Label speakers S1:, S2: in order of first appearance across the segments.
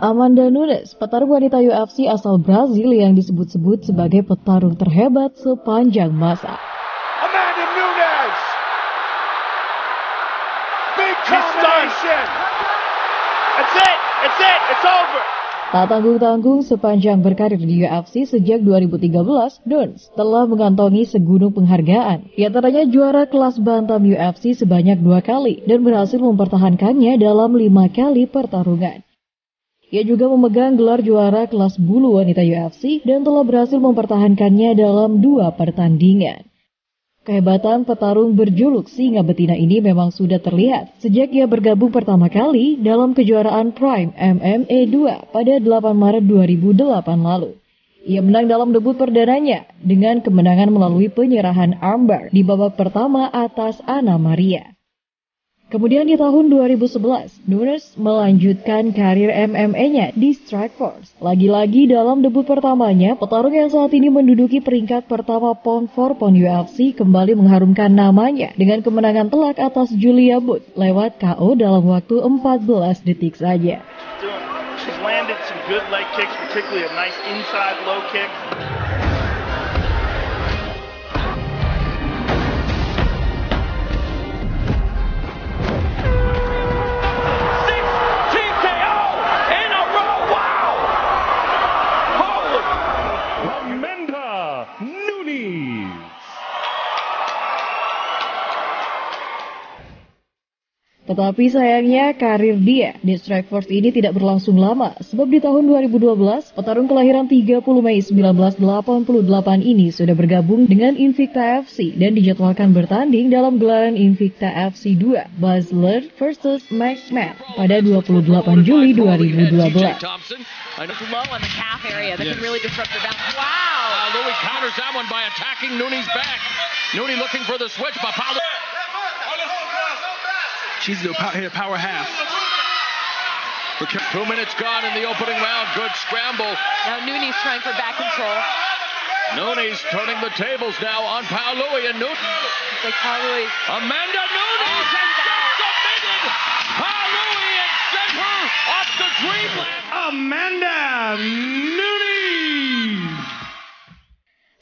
S1: Amanda Nunes, petarung wanita UFC asal Brazil yang disebut-sebut sebagai petarung terhebat sepanjang masa.
S2: Amanda Nunes! Big combination! That's it! It's over!
S1: Tak tanggung-tanggung sepanjang berkarir di UFC sejak 2013, Nunes telah mengantongi segunung penghargaan. Di antaranya juara kelas bantam UFC sebanyak 2 kali dan berhasil mempertahankannya dalam 5 kali pertarungan. Ia juga memegang gelar juara kelas bulu wanita UFC dan telah berhasil mempertahankannya dalam 2 pertandingan. Kehebatan petarung berjuluk singa betina ini memang sudah terlihat sejak ia bergabung pertama kali dalam kejuaraan Prime MMA 2 pada 8 Maret 2008 lalu. Ia menang dalam debut perdananya dengan kemenangan melalui penyerahan armbar di babak pertama atas Ana Maria. Kemudian di tahun 2011, Nunes melanjutkan karir MMA-nya di Strikeforce. Lagi-lagi dalam debut pertamanya, petarung yang saat ini menduduki peringkat pertama pound for pound UFC kembali mengharumkan namanya dengan kemenangan telak atas Julia Booth lewat KO dalam waktu 14 detik saja.
S2: She's landed some good leg kicks, particularly a nice inside low kick.
S1: Tetapi sayangnya karir dia di Strikeforce ini tidak berlangsung lama, sebab di tahun 2012, petarung kelahiran 30 Mei 1988 ini sudah bergabung dengan Invicta FC dan dijadwalkan bertanding dalam gelaran Invicta FC 2, Baszler vs. McMahon pada 28 Juli 2012.
S3: Louis counters that one by attacking Nunes back. Nunes looking for the switch, but Paulo... She's the power half. 2 minutes gone in the opening round. Good scramble.
S4: Now Nunes trying for back control.
S3: Nunes turning the tables now on Paulo and Nunes.
S4: Like Paulo.
S3: Amanda Nunes has been submitted. Paulo and sent her off the dreamland.
S2: Amanda Nunes!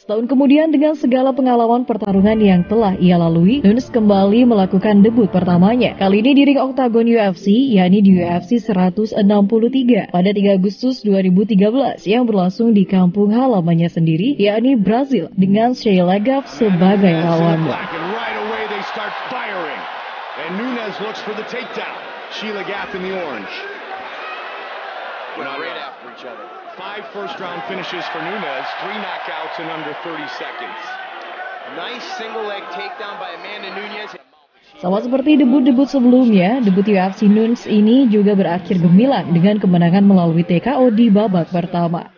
S1: Setahun kemudian dengan segala pengalaman pertarungan yang telah ia lalui, Nunes kembali melakukan debut pertamanya. Kali ini di ring oktagon UFC, yakni di UFC 163 pada 3 Agustus 2013 yang berlangsung di kampung halamannya sendiri, yakni Brazil, dengan Sheila Gaff sebagai lawannya.
S2: Nunes looks for the takedown. Sheila Gaff in the orange. Right after each other. 5 first-round finishes for Nunes, 3 knockouts in under 30 seconds. Nice single-leg takedown by Amanda Nunes.
S1: Sama seperti debut-debut sebelumnya, debut UFC Nunes ini juga berakhir gemilang dengan kemenangan melalui TKO di babak pertama.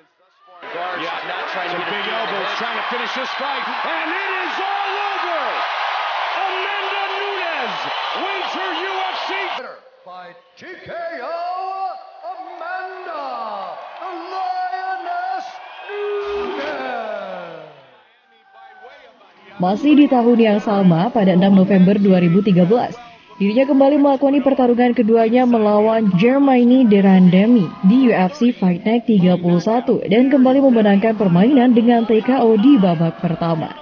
S1: Masih di tahun yang sama, pada 6 November 2013, dirinya kembali melakoni pertarungan keduanya melawan Germaine de Randamie di UFC Fight Night 31 dan kembali memenangkan permainan dengan TKO di babak pertama.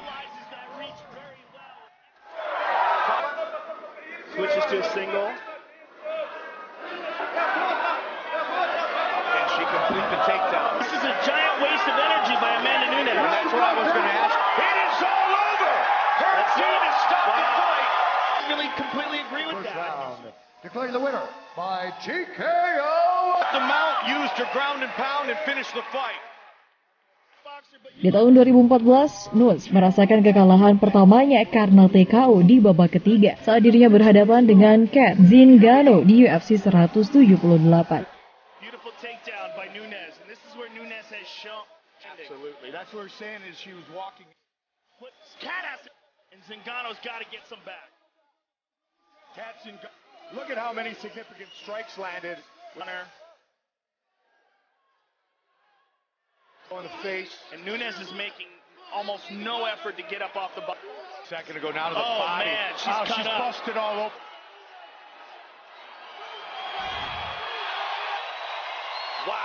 S2: Switches to a single. And she completes the takedown. This is a giant waste of energy by Amanda Nunes. And that's what I was going to ask. It is all over. Her team has stopped the fight. I really completely agree with that. Round.
S5: Declaring the winner by TKO.
S2: The Mount used her ground and pound and finished the fight.
S1: Di tahun 2014, Nunes merasakan kekalahan pertamanya karena TKO di babak ketiga saat dirinya berhadapan dengan Cat Zingano di UFC 178.
S2: Beautiful takedown by Nunes, and this is where Nunes has shown. Absolutely, that's what we're saying is she was walking. Cat has to, and Zingano's got to get some back. Cat Zingano, look at how many significant strikes landed on her. On the face, and Nunes is making almost no effort to get up off the bottom. Second to go down to the body. Oh man, she's busted all over. Wow.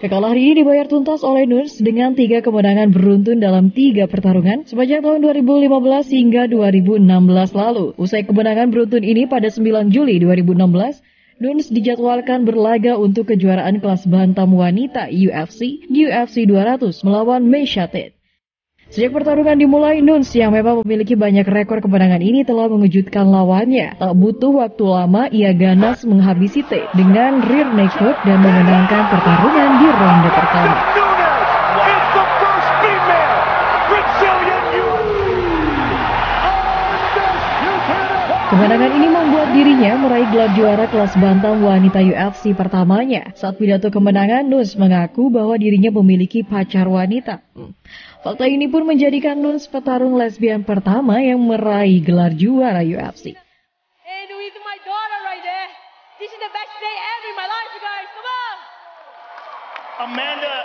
S1: Kekalahan ini dibayar tuntas oleh Nunes dengan 3 kemenangan beruntun dalam 3 pertarungan sepanjang tahun 2015 hingga 2016 lalu. Usai kemenangan beruntun ini pada 9 Juli 2016, Nunes dijadwalkan berlaga untuk kejuaraan kelas bantam wanita UFC di UFC 200 melawan Miesha Tate. Sejak pertarungan dimulai, Nunes yang memang memiliki banyak rekor kemenangan ini telah mengejutkan lawannya. Tak butuh waktu lama, ia ganas menghabisi Tate dengan rear naked dan memenangkan pertarungan di ronde pertama. Kemenangan ini membuat dirinya meraih gelar juara kelas bantam wanita UFC pertamanya. Saat pidato kemenangan, Nunes mengaku bahwa dirinya memiliki pacar wanita. Fakta ini pun menjadikan Nunes petarung lesbian pertama yang meraih gelar juara UFC.
S6: Hey, Nunes, my daughter right there. This is the best day ever in my life, you guys. Come on.
S2: Amanda,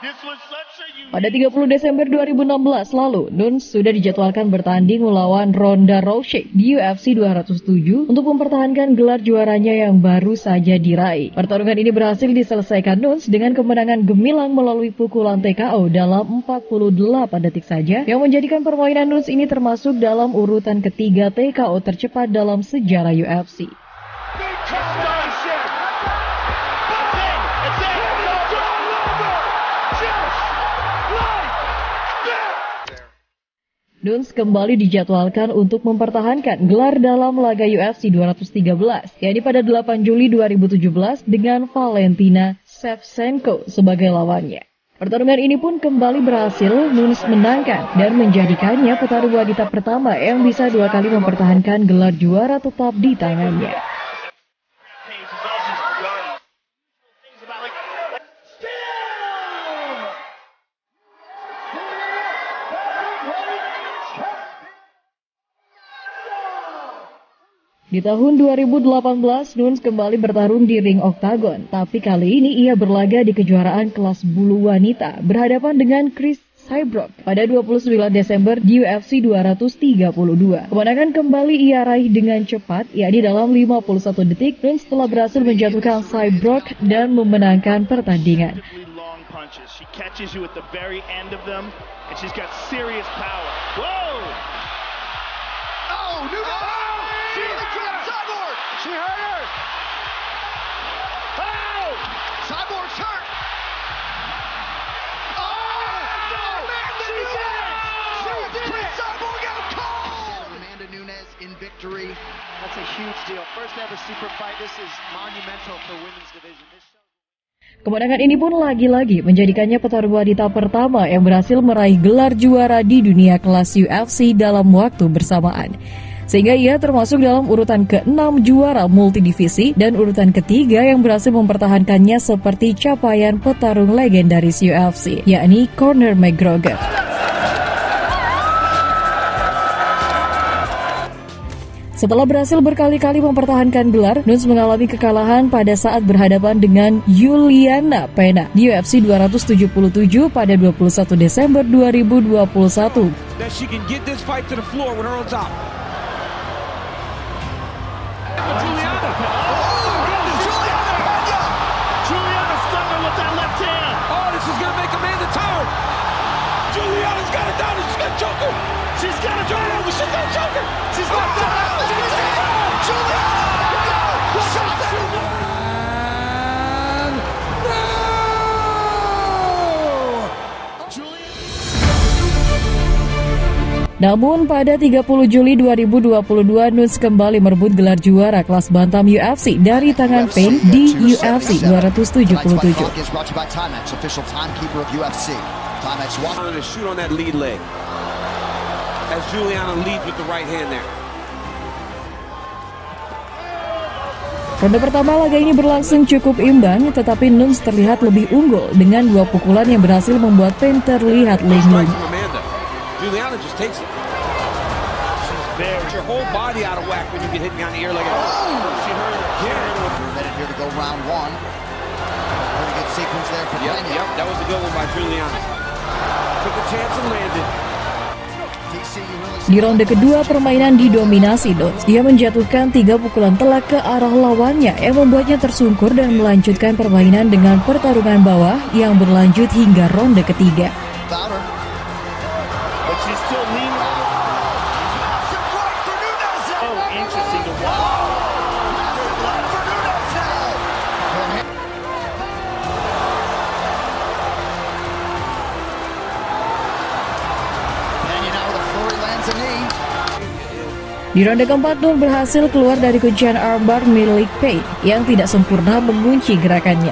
S2: this was such a unique...
S1: Pada 30 Desember 2016 lalu, Nunes sudah dijadwalkan bertanding melawan Ronda Rousey di UFC 207 untuk mempertahankan gelar juaranya yang baru saja diraih. Pertarungan ini berhasil diselesaikan Nunes dengan kemenangan gemilang melalui pukulan TKO dalam 48 detik saja, yang menjadikan permainan Nunes ini termasuk dalam urutan ketiga TKO tercepat dalam sejarah UFC. Nunes kembali dijadwalkan untuk mempertahankan gelar dalam laga UFC 213, yakni pada 8 Juli 2017 dengan Valentina Shevchenko sebagai lawannya. Pertarungan ini pun kembali berhasil Nunes menangkan dan menjadikannya petarung wanita pertama yang bisa 2 kali mempertahankan gelar juara tetap di tangannya. Di tahun 2018, Nunes kembali bertarung di ring oktagon, tapi kali ini ia berlaga di kejuaraan kelas bulu wanita berhadapan dengan Cris Cyborg pada 29 Desember di UFC 232. Kemenangan kembali ia raih dengan cepat, yakni dalam 51 detik. Nunes telah berhasil menjatuhkan Cyborg dan memenangkan pertandingan.
S2: She catches you at the very end of them, and she's got serious power. Whoa!
S5: Oh, she killed Cyborg! She hurt her! Oh! Cyborg's hurt! Oh! Amanda Nunes! She did it! Cyborg out cold! Amanda Nunes in victory.
S7: That's a huge deal. First ever super fight. This is monumental for women's division.
S1: Kemenangan ini pun lagi-lagi menjadikannya petarung wanita pertama yang berhasil meraih gelar juara di dunia kelas UFC dalam waktu bersamaan. Sehingga ia termasuk dalam urutan ke-6 juara multidivisi dan urutan ketiga yang berhasil mempertahankannya seperti capaian petarung legendaris UFC, yakni Conor McGregor. Setelah berhasil berkali-kali mempertahankan gelar, Nunes mengalami kekalahan pada saat berhadapan dengan Juliana Pena di UFC 277 pada 21 Desember 2021.
S3: Juliana's got it down and she's got a choker. She's got a choker. She's got a choker. She's got a choker.
S1: Namun pada 30 Juli 2022, Nunes kembali merebut gelar juara kelas bantam UFC dari tangan Payne di UFC 277.
S8: Shoot on that lead leg as Juliana leads with the right hand there.
S1: Ronde pertama laga ini berlangsung cukup imbang, tetapi Nunes terlihat lebih unggul dengan 2 pukulan yang berhasil membuat Payne terlihat linglung.
S8: Juliana just takes it. Your whole body out of whack when you get hit behind the ear like that.
S5: She hurt her. We're ready here to go round 1. Pretty good sequence there for Pena.
S8: Yep, that was a good one by Juliana. Took a chance and landed.
S5: TCU
S1: Di ronde kedua, permainan didominasi Dons. Dia menjatuhkan 3 pukulan telak ke arah lawannya yang membuatnya tersungkur dan melanjutkan permainan dengan pertarungan bawah yang berlanjut hingga ronde ketiga. Di ronde keempat, Nun berhasil keluar dari kuncian armbar milik Payne yang tidak sempurna mengunci gerakannya.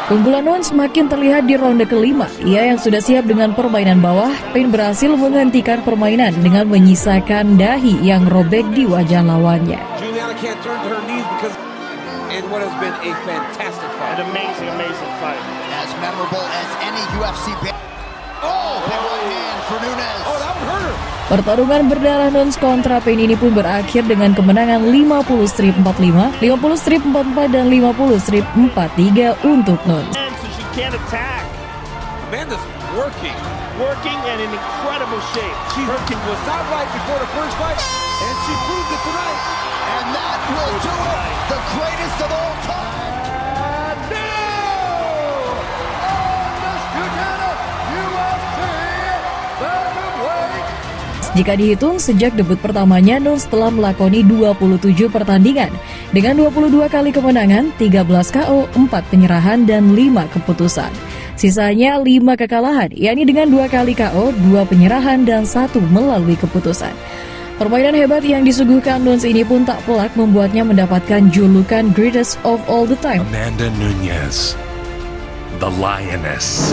S1: Keunggulan Nun semakin terlihat di ronde kelima. Ia yang sudah siap dengan permainan bawah, Payne berhasil menghentikan permainan dengan menyisakan dahi yang robek di wajah lawannya.
S8: Juliana can't turn to her knees because in what has been a fantastic fight.
S2: An amazing fight.
S5: As memorable as any UFC. Oh, big right hand for Nunes.
S8: Oh, that would hurt her.
S1: Pertarungan berdarah Nunes kontra Payne ini pun berakhir dengan kemenangan 50-45, 50-44 dan 50-43 untuk Nunes.
S8: Amanda's
S2: working and in incredible shape.
S8: Her was not right before the first fight, and she proved it tonight.
S5: And that will do it. The greatest of all time.
S1: Jika dihitung, sejak debut pertamanya, Nunes telah melakoni 27 pertandingan dengan 22 kali kemenangan, 13 KO, 4 penyerahan, dan 5 keputusan. Sisanya 5 kekalahan, yakni dengan 2 kali KO, 2 penyerahan, dan 1 melalui keputusan. Permainan hebat yang disuguhkan Nunes ini pun tak pelak membuatnya mendapatkan julukan Greatest of All the Time.
S9: Amanda Nunes, the Lioness.